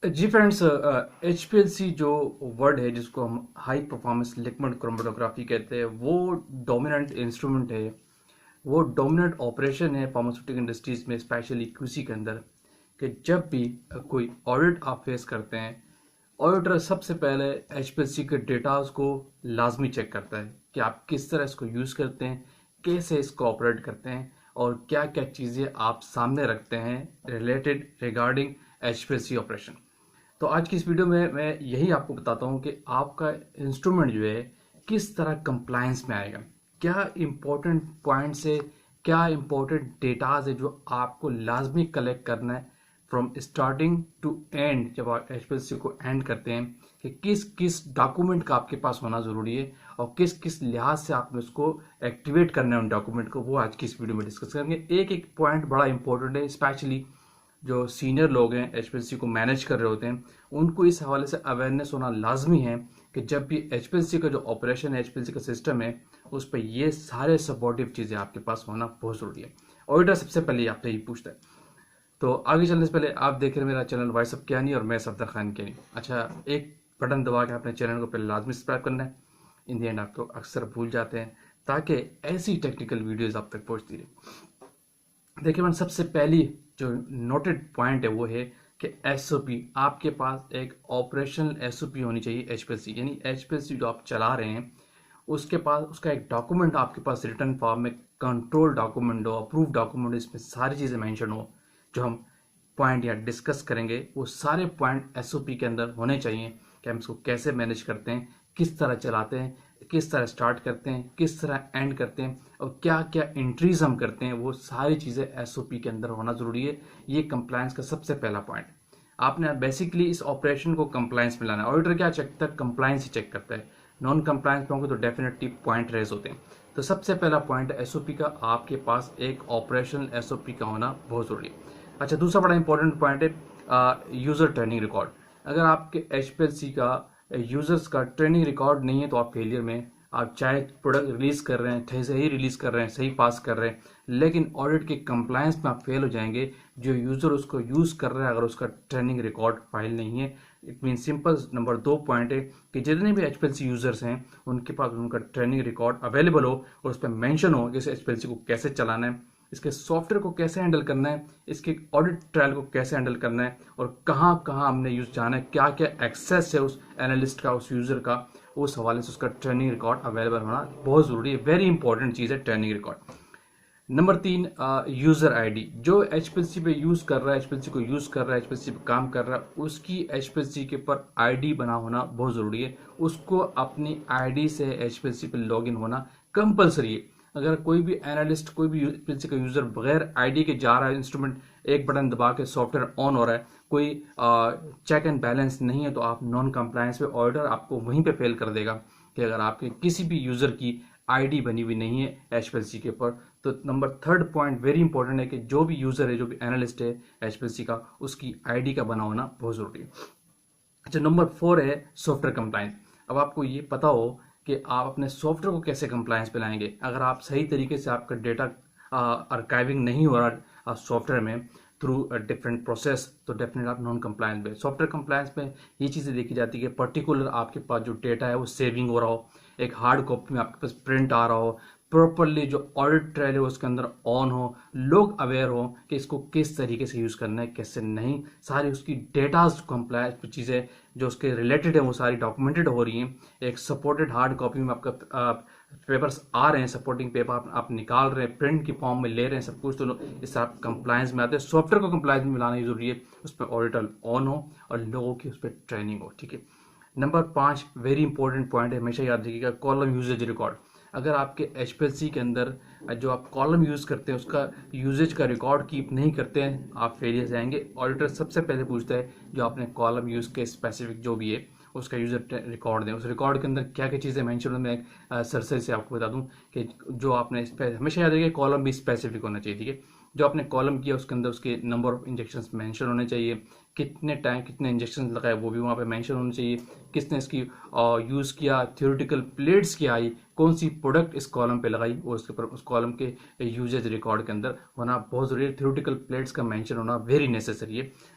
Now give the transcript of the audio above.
जी friends, H P L C जो word है जिसको हम हाई परफॉर्मेंस लिक्विड क्रोमेटोग्राफी कहते हैं, वो डोमिनेंट इंस्ट्रूमेंट है। वो डोमिनेंट ऑपरेशन है फार्मास्यूटिकल इंडस्ट्रीज में, स्पेशली क्यूसी के अंदर। कि जब भी कोई ऑडिट आप फेस करते हैं, ऑडिटर सबसे पहले एच पी एल सी के डेटाज को लाजमी चेक करता है कि आप किस तरह इसको यूज़ करते हैं, कैसे इसको ऑपरेट करते हैं, और क्या क्या चीज़ें आप सामने रखते हैं related regarding H P L C operation. तो आज की इस वीडियो में मैं यही आपको बताता हूँ कि आपका इंस्ट्रूमेंट जो है किस तरह कंप्लायंस में आएगा, क्या इंपॉर्टेंट पॉइंट्स है, क्या इंपॉर्टेंट डेटाज है जो आपको लाजमी कलेक्ट करना है फ्रॉम स्टार्टिंग टू एंड। जब आप एचपीएलसी को एंड करते हैं कि किस किस डॉक्यूमेंट का आपके पास होना ज़रूरी है और किस किस लिहाज से आपने उसको एक्टिवेट करना है उन डॉक्यूमेंट को, वो आज की इस वीडियो में डिस्कस करेंगे। एक एक पॉइंट बड़ा इंपॉर्टेंट है, स्पेशली जो सीनियर लोग हैं एचपीएलसी को मैनेज कर रहे होते हैं, उनको इस हवाले से अवेयरनेस होना लाजमी है कि जब भी एचपीएलसी का जो ऑपरेशन है, एचपीएलसी का सिस्टम है, उस पर ये सारे सपोर्टिव चीज़ें आपके पास होना बहुत ज़रूरी है। ऑडिटर सबसे पहले आपसे यही पूछता है। तो आगे चलने से पहले आप देख रहे हैं मेरा चैनल वाइस अप कियानी और मैं सफदर खान कियानी। अच्छा, एक बटन दबा के अपने चैनल को पहले लाजमी सब्सक्राइब करना है। इन दी एंड आप तो अक्सर भूल जाते हैं, ताकि ऐसी टेक्निकल वीडियोज़ आप तक पहुँचती रहे। देखिए मैंने सबसे पहली जो नोटेड पॉइंट है वो है कि एसओपी, आपके पास एक ऑपरेशनल एसओपी होनी चाहिए एचपीएलसी, यानी एचपीएलसी जो आप चला रहे हैं उसके पास उसका एक डॉक्यूमेंट आपके पास रिटर्न फॉर्म में, कंट्रोल डॉक्यूमेंट हो, अप्रूव डॉक्यूमेंट, इसमें सारी चीज़ें मेंशन हो। जो हम पॉइंट यहाँ डिस्कस करेंगे वो सारे पॉइंट एसओपी के अंदर होने चाहिए कि हम इसको कैसे मैनेज करते हैं, किस तरह चलाते हैं, किस तरह स्टार्ट करते हैं, किस तरह एंड करते हैं, और क्या क्या एंट्रीज हम करते हैं, वो सारी चीज़ें एसओपी के अंदर होना ज़रूरी है। ये कंप्लायंस का सबसे पहला पॉइंट। आपने बेसिकली इस ऑपरेशन को कंप्लायंस में लाना है। ऑडिटर क्या चेक करता है? कंप्लायंस ही चेक करता है। नॉन कंप्लायंस में होंगे तो डेफिनेटली पॉइंट रेज होते हैं। तो सबसे पहला पॉइंट एसओपी का, आपके पास एक ऑपरेशनल एसओपी का होना बहुत ज़रूरी है। अच्छा, दूसरा बड़ा इंपॉर्टेंट पॉइंट है यूज़र ट्रेनिंग रिकॉर्ड। अगर आपके एचपीएलसी का यूज़र्स का ट्रेनिंग रिकॉर्ड नहीं है तो आप फेलियर में। आप चाहे प्रोडक्ट रिलीज़ कर रहे हैं, सही रिलीज़ कर रहे हैं, सही पास कर रहे हैं, लेकिन ऑडिट के कंप्लायंस में आप फेल हो जाएंगे। जो यूज़र उसको यूज़ कर रहा है, अगर उसका ट्रेनिंग रिकॉर्ड फाइल नहीं है, इट मीन सिंपल। नंबर दो पॉइंट है कि जितने भी एचपीएलसी यूज़र्स हैं उनके पास उनका ट्रेनिंग रिकॉर्ड अवेलेबल हो और उस पर मैंशन हो जैसे एचपीएलसी को कैसे चलाना है, इसके सॉफ्टवेयर को कैसे हैंडल करना है, इसके ऑडिट ट्रायल को कैसे हैंडल करना है, और कहाँ कहाँ हमने यूज जाना है, क्या क्या एक्सेस है उस एनालिस्ट का, उस यूज़र का, उस हवाले से उसका ट्रेनिंग रिकॉर्ड अवेलेबल होना बहुत ज़रूरी है। वेरी इंपॉर्टेंट चीज़ है ट्रेनिंग रिकॉर्ड। नंबर तीन, यूज़र आईडी। जो एचपीएलसी पे यूज़ कर रहा है, एचपीएलसी को यूज़ कर रहा है, एचपीएलसी पे काम कर रहा है, उसकी एचपीएलसी के ऊपर आईडी बना होना बहुत ज़रूरी है। उसको अपनी आईडी से एचपीएलसी पे लॉगिन होना कंपलसरी है। अगर कोई भी एनालिस्ट, कोई भी एचपीएलसी का यूज़र बगैर आईडी के जा रहा है, इंस्ट्रूमेंट एक बटन दबा के सॉफ्टवेयर ऑन हो रहा है, कोई चेक एंड बैलेंस नहीं है, तो आप नॉन कंप्लायंस पे ऑर्डर आपको वहीं पे फेल कर देगा। कि अगर आपके किसी भी यूज़र की आईडी बनी हुई नहीं है एचपीएलसी के ऊपर। तो number third point very important है कि जो भी यूज़र है, जो भी एनालिस्ट है एचपीएलसी का, उसकी आईडी का बना होना बहुत ज़रूरी है। अच्छा, नंबर फोर है सॉफ्टवेयर कंप्लायंस। अब आपको ये पता हो कि आप अपने सॉफ्टवेयर को कैसे कंप्लायंस पे लाएंगे। अगर आप सही तरीके से, आपका डेटा आर्काइविंग नहीं हो रहा सॉफ्टवेयर में थ्रू डिफरेंट प्रोसेस, तो डेफिनेट आप नॉन कंप्लायंस में। सॉफ्टवेयर कंप्लायंस में ये चीज़ें देखी जाती है कि पर्टिकुलर आपके पास जो डेटा है वो सेविंग हो रहा हो, एक हार्ड कॉपी में आपके पास प्रिंट आ रहा हो, प्रॉपरली जो ऑडिट ट्रायल है उसके अंदर ऑन हो, लोग अवेयर हो कि इसको किस तरीके से यूज़ करना है, कैसे नहीं, सारी उसकी डेटाज कंप्लायंस चीज़ें जो उसके रिलेटेड है वो सारी डॉक्यूमेंटेड हो रही हैं। एक सपोर्टेड हार्ड कॉपी में आपका पेपर्स आ रहे हैं, सपोर्टिंग पेपर आप निकाल रहे हैं, प्रिंट की फॉर्म में ले रहे हैं सब कुछ, तो इससे आप कंप्लायंस में आते हैं। सॉफ्टवेयर को कंप्लायंस में लाना ही जरूरी है, उस पर ऑडिटर ऑन हो और लोगों की उस पर ट्रेनिंग हो। ठीक है। नंबर पाँच वेरी इंपॉर्टेंट पॉइंट है, हमेशा याद रखिएगा, कॉलम यूजेज रिकॉर्ड। अगर आपके एचपीएलसी के अंदर जो आप कॉलम यूज़ करते हैं उसका यूजेज का रिकॉर्ड कीप नहीं करते हैं, आप फेलियर जाएंगे। ऑडिटर सबसे पहले पूछता है जो आपने कॉलम यूज़ के स्पेसिफिक जो भी है उसका यूज़र रिकॉर्ड दें। उस रिकॉर्ड के अंदर क्या क्या चीज़ें मेंशन हों, मैं सरसरी से आपको बता दूं कि जो आपने हमेशा याद रखिए कॉलम भी स्पेसिफिक होना चाहिए। ठीक है। जो आपने कॉलम किया उसके अंदर उसके नंबर ऑफ इंजेक्शन मेंशन होने चाहिए, कितने टाइम कितने इंजेक्शन लगाए वो भी वहाँ पे मेंशन होने चाहिए, किसने इसकी यूज़ किया, थ्योरेटिकल प्लेट्स क्या आई, कौन सी प्रोडक्ट इस कॉलम पे लगाई, और उसके ऊपर उस कॉलम के यूजेज रिकॉर्ड के अंदर होना बहुत ज़रूरी है। थ्योरेटिकल प्लेट्स का मेंशन होना वेरी नेसेसरी है,